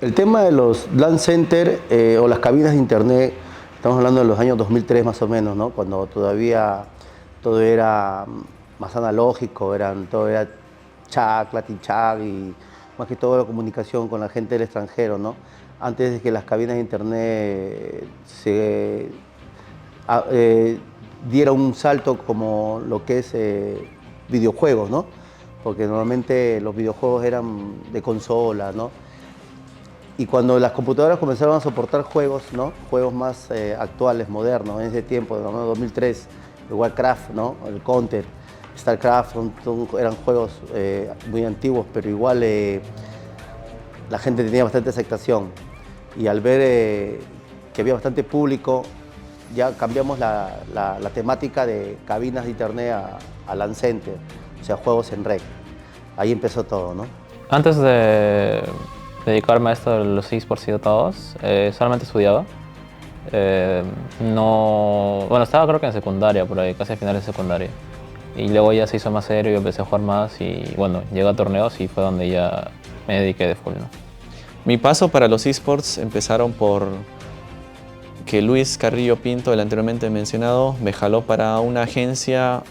El tema de los LAN center o las cabinas de internet, estamos hablando de los años 2003 más o menos, ¿no? Cuando todavía todo era más analógico, todo era chat, Latin chat y más que todo la comunicación con la gente del extranjero, ¿no? Antes de que las cabinas de internet se a- eh, diera un salto como lo que es videojuegos, ¿no? Porque normalmente los videojuegos eran de consola, ¿no? Y cuando las computadoras comenzaron a soportar juegos, ¿no? Juegos más actuales, modernos, en ese tiempo, en 2003, el Warcraft, ¿no? El Counter, StarCraft, eran juegos muy antiguos, pero igual la gente tenía bastante aceptación. Y al ver que había bastante público, ya cambiamos la temática de cabinas de internet a LAN Center, o sea, juegos en red. Ahí empezó todo, ¿no? Antes de dedicarme a esto de los esports y todos, solamente estudiaba. No, bueno, estaba creo que en secundaria, por ahí, casi a finales de secundaria. Y luego ya se hizo más serio y empecé a jugar más y bueno, llegué a torneos y fue donde ya me dediqué de full, ¿no? Mi paso para los esports empezaron por que Luis Carrillo Pinto, el anteriormente mencionado, me jaló para una agencia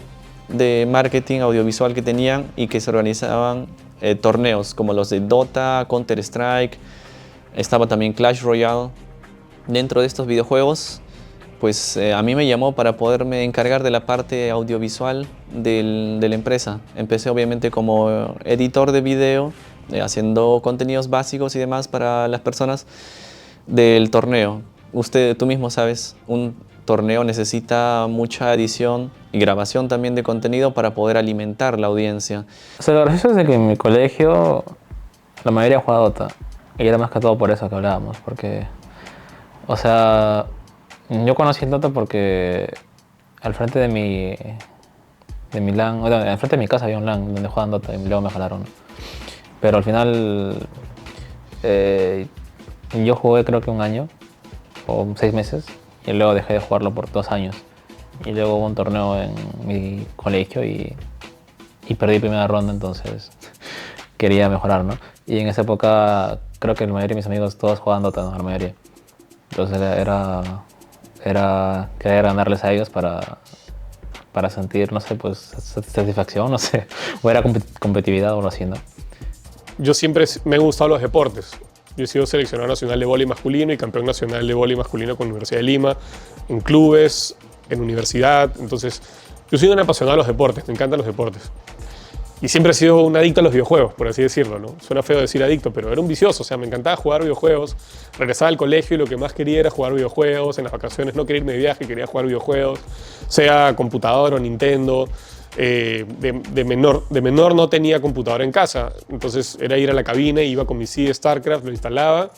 de marketing audiovisual que tenían y que se organizaban torneos como los de Dota, Counter-Strike, estaba también Clash Royale. Dentro de estos videojuegos, pues a mí me llamó para poderme encargar de la parte audiovisual de la empresa. Empecé obviamente como editor de video, haciendo contenidos básicos y demás para las personas del torneo. Tú mismo sabes, un torneo necesita mucha edición y grabación también de contenido para poder alimentar la audiencia. O sea, lo gracioso es de que en mi colegio la mayoría jugaba Dota. Y era más que todo por eso que hablábamos, porque, o sea, yo conocí el Dota porque al frente de mi LAN, o sea, al frente de mi casa había un LAN donde jugaban Dota y luego me jalaron, ¿no? Pero al final eh, yo jugué creo que un año o 6 meses y luego dejé de jugarlo por 2 años. Y luego hubo un torneo en mi colegio y perdí primera ronda, entonces quería mejorar, ¿no? Y en esa época creo que la mayoría de mis amigos todos jugaban Dota, ¿no? La mayoría. Entonces era querer ganarles a ellos para sentir, no sé, pues satisfacción, no sé, o era competitividad o algo así, ¿no? Yo siempre me han gustado los deportes. Yo he sido seleccionado nacional de vóley masculino y campeón nacional de vóley masculino con la Universidad de Lima, en clubes, en universidad. Entonces, yo soy un apasionado de los deportes, me encantan los deportes. Y siempre he sido un adicto a los videojuegos, por así decirlo, ¿no? Suena feo decir adicto, pero era un vicioso, o sea, me encantaba jugar videojuegos. Regresaba al colegio y lo que más quería era jugar videojuegos. En las vacaciones no quería irme de viaje, quería jugar videojuegos, sea computador o Nintendo. De menor no tenía computadora en casa, entonces era ir a la cabina, iba con mi CD StarCraft, lo instalaba,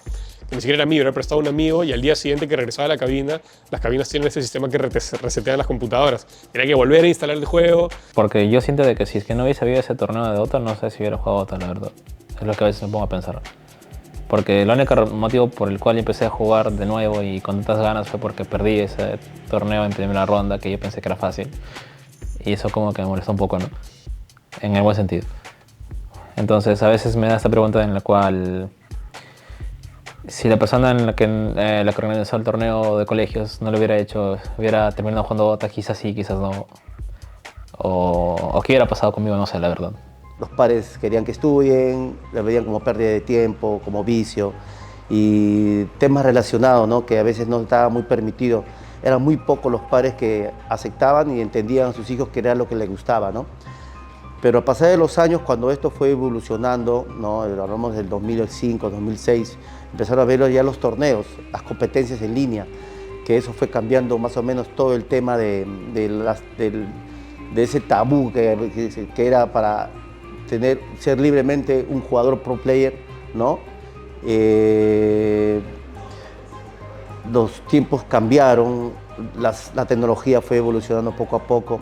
que ni siquiera era mío, era prestado a un amigo, y al día siguiente que regresaba a la cabina, las cabinas tienen ese sistema que resetean las computadoras. Tenía que volver a instalar el juego. Porque yo siento de que si es que no hubiese habido ese torneo de Dota, no sé si hubiera jugado Dota, la verdad. Es lo que a veces me pongo a pensar. Porque el único motivo por el cual yo empecé a jugar de nuevo y con tantas ganas fue porque perdí ese torneo en primera ronda que yo pensé que era fácil. Y eso como que me molestó un poco, ¿no? En el buen sentido. Entonces a veces me da esta pregunta en la cual si la persona en la que organizó el torneo de colegios no lo hubiera hecho, hubiera terminado jugando Dota, quizás sí, quizás no. O qué hubiera pasado conmigo, no sé, la verdad. Los padres querían que estudien, lo veían como pérdida de tiempo, como vicio y temas relacionados, ¿no? Que a veces no estaba muy permitido. Eran muy pocos los padres que aceptaban y entendían a sus hijos que era lo que les gustaba, ¿no? Pero a pasar de los años, cuando esto fue evolucionando, ¿no? Hablamos del 2005, 2006, empezaron a ver ya los torneos, las competencias en línea, que eso fue cambiando más o menos todo el tema de ese tabú que era para ser libremente un jugador pro player, ¿no? Los tiempos cambiaron, la tecnología fue evolucionando poco a poco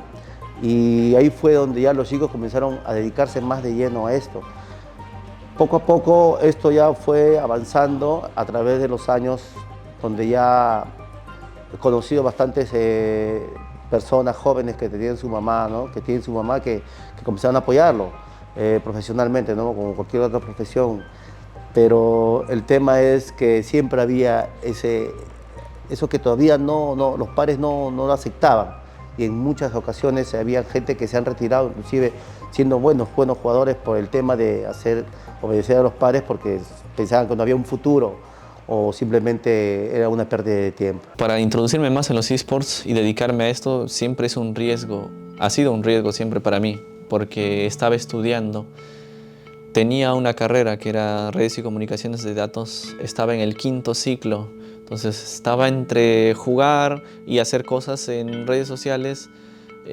y ahí fue donde ya los chicos comenzaron a dedicarse más de lleno a esto. Poco a poco esto ya fue avanzando a través de los años, donde ya he conocido bastantes personas jóvenes que tienen su mamá, ¿no? Que comenzaron a apoyarlo profesionalmente, ¿no? Como cualquier otra profesión. pero el tema es que siempre había eso que todavía los padres no lo aceptaban. Y en muchas ocasiones había gente que se han retirado, inclusive siendo buenos jugadores por el tema de obedecer a los padres porque pensaban que no había un futuro o simplemente era una pérdida de tiempo. Para introducirme más en los esports y dedicarme a esto siempre es un riesgo, ha sido un riesgo siempre para mí, porque estaba estudiando, tenía una carrera que era redes y comunicaciones de datos, estaba en el 5º ciclo. Entonces estaba entre jugar y hacer cosas en redes sociales,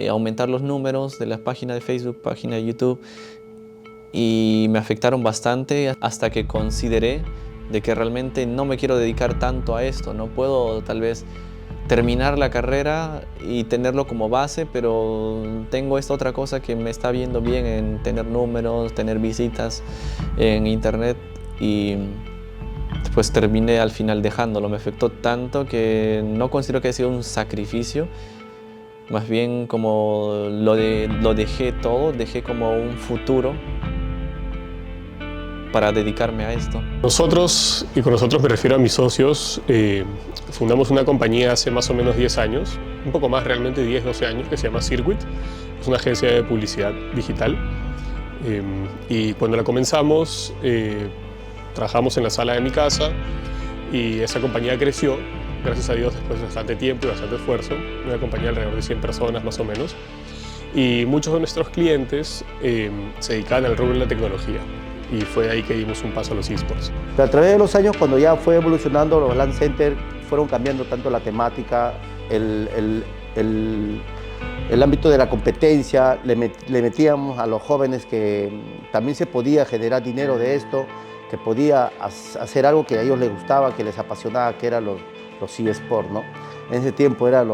aumentar los números de la página de Facebook, página de YouTube, y me afectaron bastante hasta que consideré de que realmente no me quiero dedicar tanto a esto. No puedo tal vez terminar la carrera y tenerlo como base, pero tengo esta otra cosa que me está viendo bien en tener números, tener visitas en internet y pues terminé al final dejándolo. Me afectó tanto que no considero que haya sido un sacrificio, más bien como lo dejé todo, dejé como un futuro para dedicarme a esto. Nosotros, y con nosotros me refiero a mis socios, fundamos una compañía hace más o menos 10 años, un poco más realmente, 10, 12 años, que se llama Circuit. Es una agencia de publicidad digital. Y cuando la comenzamos, trabajamos en la sala de mi casa y esa compañía creció, gracias a Dios, después de bastante tiempo y bastante esfuerzo. Una compañía de alrededor de 100 personas más o menos. Y muchos de nuestros clientes se dedicaban al rubro de la tecnología. Y fue ahí que dimos un paso a los esports. Pero a través de los años, cuando ya fue evolucionando, los LAN Center fueron cambiando tanto la temática, el ámbito de la competencia, le metíamos a los jóvenes que también se podía generar dinero de esto, que podía hacer algo que a ellos les gustaba, que les apasionaba, que eran los eSports, ¿no? En ese tiempo eran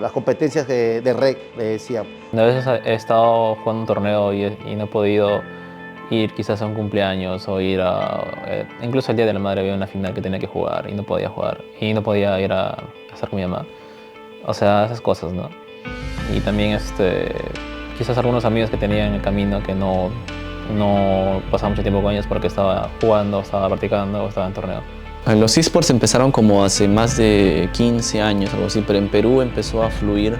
las competencias de rec, le decían. A veces he estado jugando un torneo y no he podido ir quizás a un cumpleaños o ir incluso el Día de la Madre había una final que tenía que jugar y no podía jugar y no podía ir a estar con mi mamá. O sea, esas cosas, ¿no? Y también quizás algunos amigos que tenía en el camino que no pasaba mucho tiempo con ellos porque estaba jugando, estaba practicando o estaba en torneo. Los esports empezaron como hace más de 15 años, algo así, pero en Perú empezó a fluir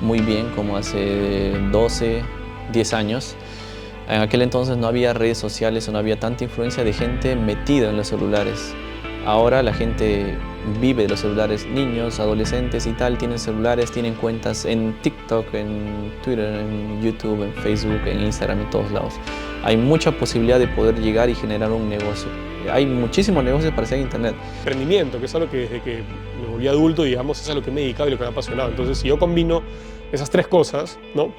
muy bien como hace 12, 10 años. En aquel entonces no había redes sociales o no había tanta influencia de gente metida en los celulares. Ahora la gente vive de los celulares, niños, adolescentes y tal, tienen celulares, tienen cuentas en TikTok, en Twitter, en YouTube, en Facebook, en Instagram, en todos lados. Hay mucha posibilidad de poder llegar y generar un negocio. Hay muchísimos negocios para hacer en internet. Emprendimiento, que es algo que desde que me volví adulto, digamos, es a lo que me he dedicado y lo que me ha apasionado. Entonces, si yo combino esas tres cosas, ¿no?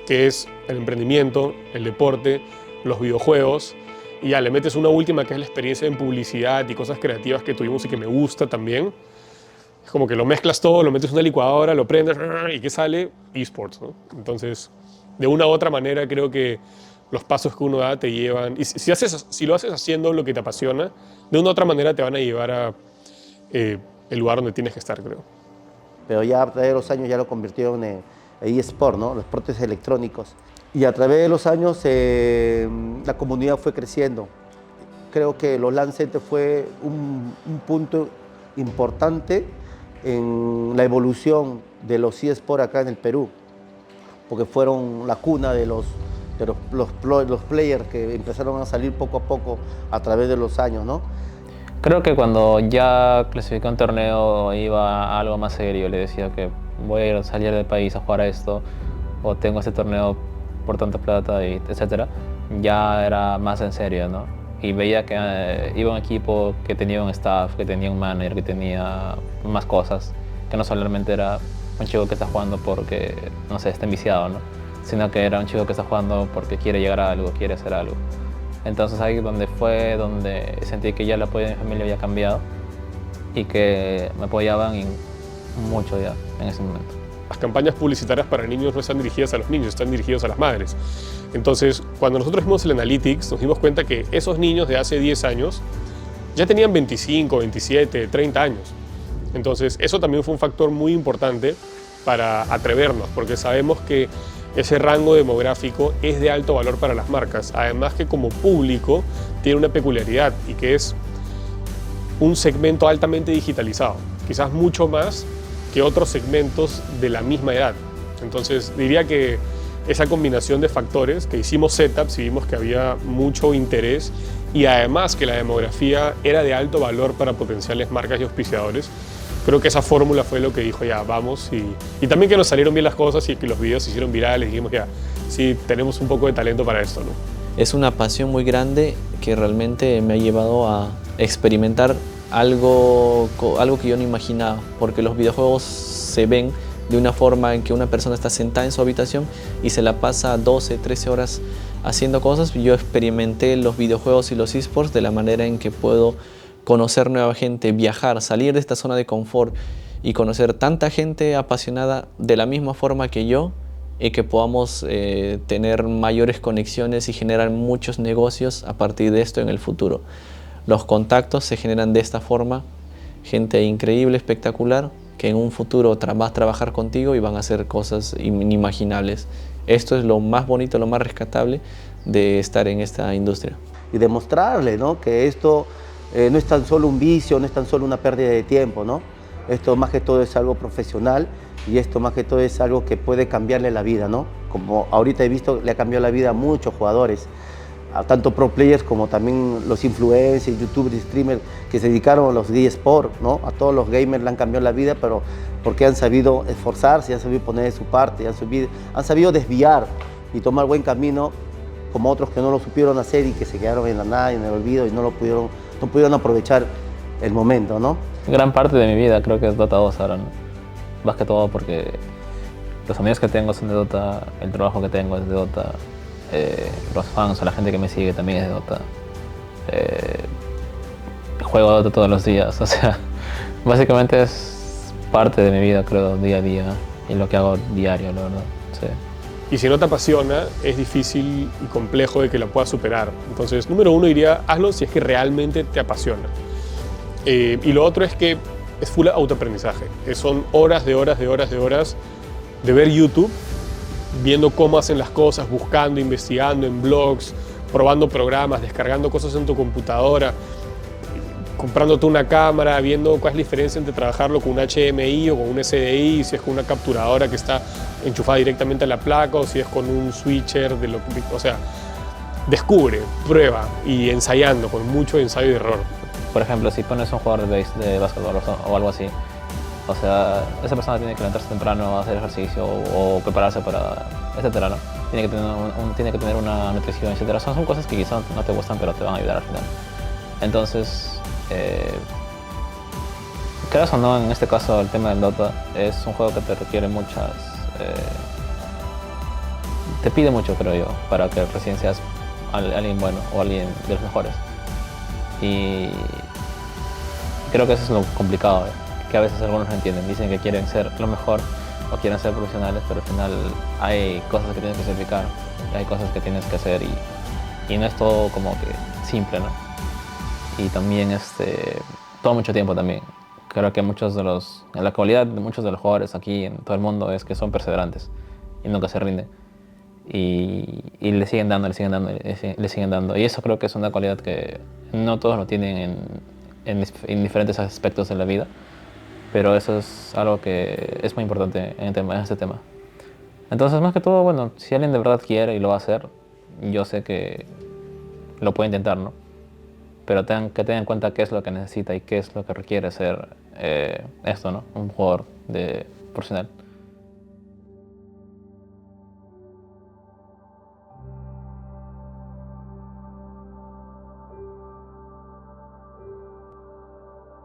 Que es el emprendimiento, el deporte, los videojuegos, y ya le metes una última que es la experiencia en publicidad y cosas creativas que tuvimos y que me gusta también. Es como que lo mezclas todo, lo metes en una licuadora, lo prendes y ¿qué sale? Esports, ¿no? Entonces, de una u otra manera creo que los pasos que uno da te llevan, y si lo haces haciendo lo que te apasiona, de una u otra manera te van a llevar a el lugar donde tienes que estar, creo. Pero ya a través de los años ya lo convirtieron en eSport, ¿no? Los deportes electrónicos. Y a través de los años la comunidad fue creciendo. Creo que los LAN Center fue un punto importante en la evolución de los eSports acá en el Perú, porque fueron la cuna de los players que empezaron a salir poco a poco a través de los años, ¿no? Creo que cuando ya clasificé un torneo iba a algo más serio, le decía que voy a ir a salir del país a jugar a esto, o tengo este torneo por tanta plata, y etcétera, ya era más en serio, ¿no? Y veía que iba un equipo que tenía un staff, que tenía un manager, que tenía más cosas, que no solamente era un chico que está jugando porque, no sé, está enviciado, ¿no? Sino que era un chico que está jugando porque quiere llegar a algo, quiere hacer algo. Entonces ahí donde sentí que ya el apoyo de mi familia había cambiado y que me apoyaban mucho ya en ese momento. Las campañas publicitarias para niños no están dirigidas a los niños, están dirigidas a las madres. Entonces, cuando nosotros vimos el Analytics, nos dimos cuenta que esos niños de hace 10 años ya tenían 25, 27, 30 años. Entonces, eso también fue un factor muy importante para atrevernos, porque sabemos que ese rango demográfico es de alto valor para las marcas. Además que como público tiene una peculiaridad y que es un segmento altamente digitalizado, quizás mucho más que otros segmentos de la misma edad. Entonces diría que esa combinación de factores, que hicimos setups y vimos que había mucho interés y además que la demografía era de alto valor para potenciales marcas y auspiciadores, creo que esa fórmula fue lo que dijo ya, vamos, y también que nos salieron bien las cosas y que los videos se hicieron virales y dijimos ya, sí, tenemos un poco de talento para esto, ¿no? Es una pasión muy grande que realmente me ha llevado a experimentar algo que yo no imaginaba, porque los videojuegos se ven de una forma en que una persona está sentada en su habitación y se la pasa 12, 13 horas haciendo cosas. Yo experimenté los videojuegos y los esports de la manera en que puedo conocer nueva gente, viajar, salir de esta zona de confort y conocer tanta gente apasionada de la misma forma que yo y que podamos tener mayores conexiones y generar muchos negocios a partir de esto en el futuro. Los contactos se generan de esta forma, gente increíble, espectacular, que en un futuro va a trabajar contigo y van a hacer cosas inimaginables. Esto es lo más bonito, lo más rescatable de estar en esta industria. Y demostrarle, ¿no?, que esto no es tan solo un vicio, no es tan solo una pérdida de tiempo, ¿no? Esto más que todo es algo profesional y esto más que todo es algo que puede cambiarle la vida, ¿no? Como ahorita he visto, le ha cambiado la vida a muchos jugadores, a tanto pro players como también los influencers, youtubers, streamers que se dedicaron a los eSports, ¿no? A todos los gamers le han cambiado la vida, pero porque han sabido esforzarse, han sabido poner de su parte, han sabido desviar y tomar buen camino, como otros que no lo supieron hacer y que se quedaron en la nada, en el olvido y no pudieron aprovechar el momento, ¿no? Gran parte de mi vida creo que es Dota 2 ahora, ¿no? Más que todo porque los amigos que tengo son de Dota, el trabajo que tengo es de Dota, los fans o la gente que me sigue también es de Dota. Juego Dota todos los días, o sea, básicamente es parte de mi vida, creo, día a día y lo que hago diario, la verdad. Sí. Y si no te apasiona, es difícil y complejo de que la puedas superar. Entonces, número uno diría, hazlo si es que realmente te apasiona. Y lo otro es que es full autoaprendizaje. Son horas de horas de ver YouTube, viendo cómo hacen las cosas, buscando, investigando en blogs, probando programas, descargando cosas en tu computadora, comprándote una cámara, viendo cuál es la diferencia entre trabajarlo con un HDMI o con un SDI, si es con una capturadora que está enchufada directamente a la placa o si es con un switcher, o sea, descubre, prueba y ensayando con mucho ensayo y error. Por ejemplo, si pones un jugador de básquetbol o algo así, o sea, esa persona tiene que levantarse temprano, hacer ejercicio o prepararse para, etcétera, ¿no? Tiene que tener una nutrición, etcétera. Son cosas que quizás no te gustan, pero te van a ayudar al final. Entonces, creas o no, en este caso el tema del Dota es un juego que te requiere te pide mucho, creo yo, para que recién seas alguien bueno o alguien de los mejores. Y creo que eso es lo complicado, que a veces algunos no entienden, dicen que quieren ser lo mejor o quieren ser profesionales, pero al final hay cosas que tienes que sacrificar, hay cosas que tienes que hacer y no es todo como que simple, ¿no? Y también toma mucho tiempo también. Creo que la cualidad de muchos de los jugadores aquí en todo el mundo es que son perseverantes y nunca se rinden. Y le siguen dando. Y eso creo que es una cualidad que no todos lo tienen en diferentes aspectos de la vida, pero eso es algo que es muy importante en este tema. Entonces, más que todo, bueno, si alguien de verdad quiere y lo va a hacer, yo sé que lo puede intentar, ¿no? Pero que tengan en cuenta qué es lo que necesita y qué es lo que requiere ser esto, ¿no? Un jugador profesional.